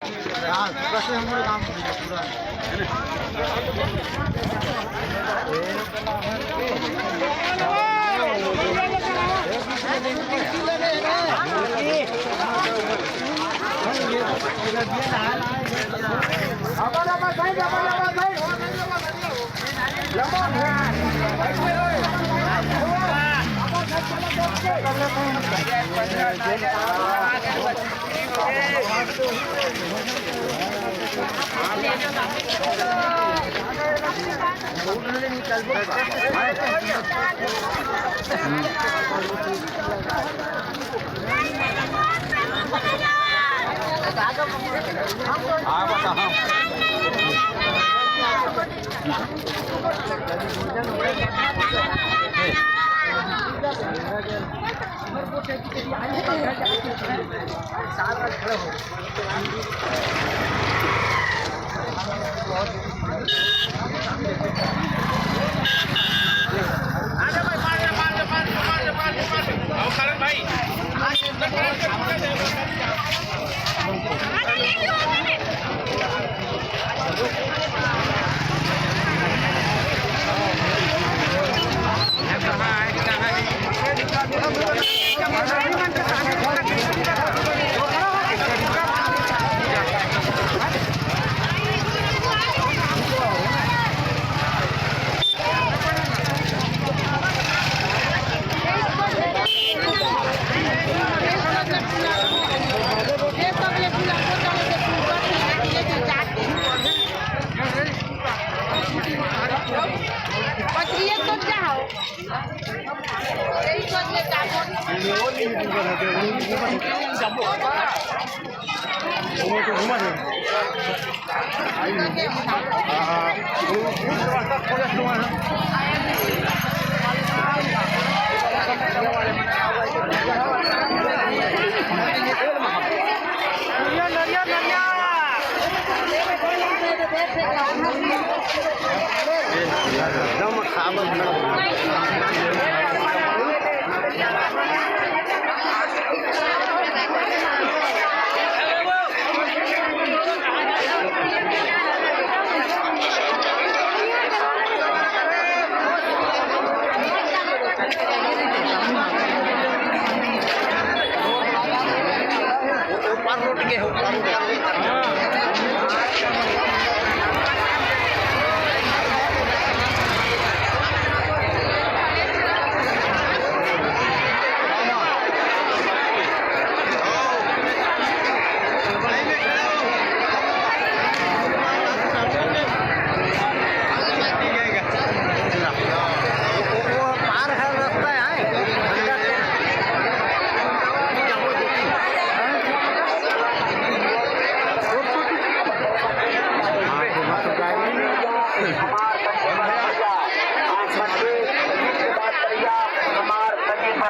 हाँ बस हमारे काम पूरा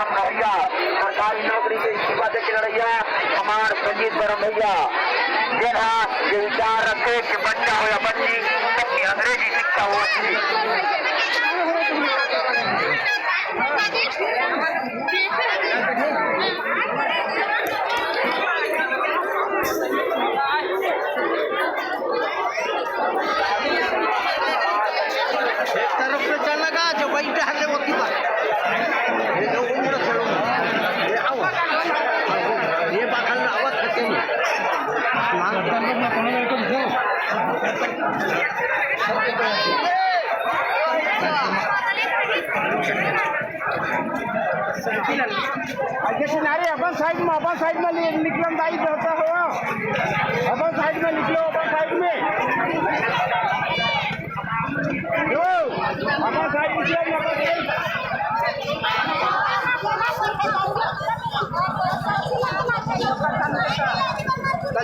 सरकारी नौकरी से इस्तीफा दे के लड़ैया हमार संजीत बरम भैया जेना ये विचार रखे कि बच्चा हो या बच्ची सबकी अंग्रेजी शिक्षा हो एक तरफ से चल लगा जो बैठा है वो की बात ये जो उम्र चलो ये आओ ये बाखल आवाज करते हैं मांग करने में कौन है तो दो जैसे नारे अपन साइड में निकलन दाई रहता हो अपन साइड में निकलो अपन साइड में अपन साइड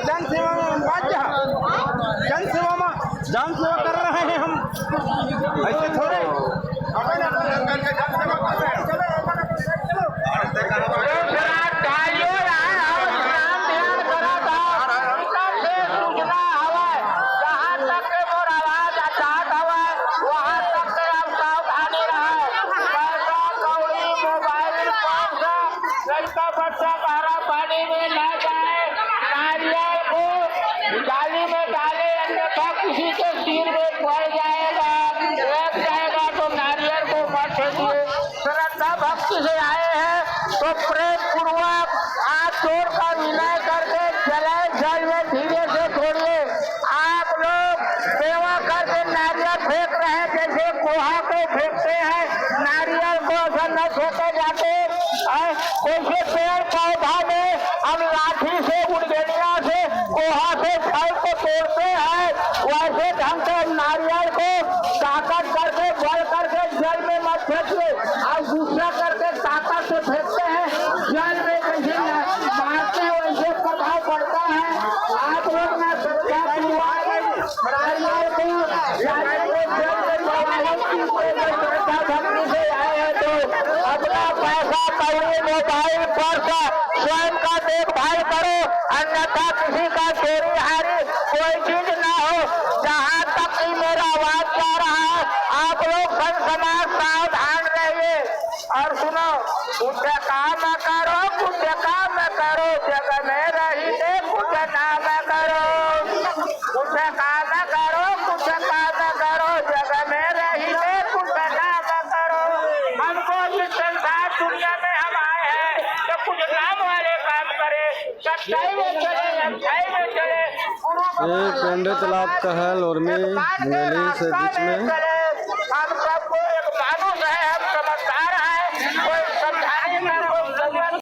जन सेवा में हम जन सेवा कर रहे हैं हम ऐसे थोड़े किसी के सिर में पड़ जाएगा, लग जाएगा तो नारियल को मत फेंकिए। श्रद्धा भक्ति से आए हैं तो प्रेम पूर्वक हाथ जोड़कर विनय करके जलाए जल में धीरे से छोड़िए। आप लोग सेवा करके नारियल फेंक रहे हैं जैसे कोहा को फेंकते हैं, नारियल को ऐसा न फेंके जाते। जैसे पेड़ पौधा में हम लाठी से गुड़गेड़िया से कोहा से फल को तोड़ते हैं, वैसे ढंग से नारियल को ताकत करके बल करके जल में मत फेंकिए। और गुस्सा करके ताकत से फेंकते हैं जल में, जैसे मारते हैं वैसे प्रभाव पड़ता है। आप लोग ना श्रद्धा नारियल को जल श्रद्धा भक्ति से आए हैं तो अपना पैसा कौड़ी मोबाइल पर्स स्वयं का देखभाल करो, अन्यथा किसी का चोरी हारी कोई चीज ना हो। जहाँ तक ही मेरा आवाज जा रहा है आप लोग संत समाज सावधान रहिए। और सुनो, कुछ काम करो, कुछ काम करो, जग में रही कुछ नाम करो, कुछ काम करो, कुछ काम करो, जग में रही कुछ नाम करो। हमको इस संसार दुनिया में हम आए हैं तो कुछ नाम वाले काम करे, सच्चाई में चले, अच्छाई में चले। ये पेंडे तालाब का है लोरमी मुंगेली से बीच में।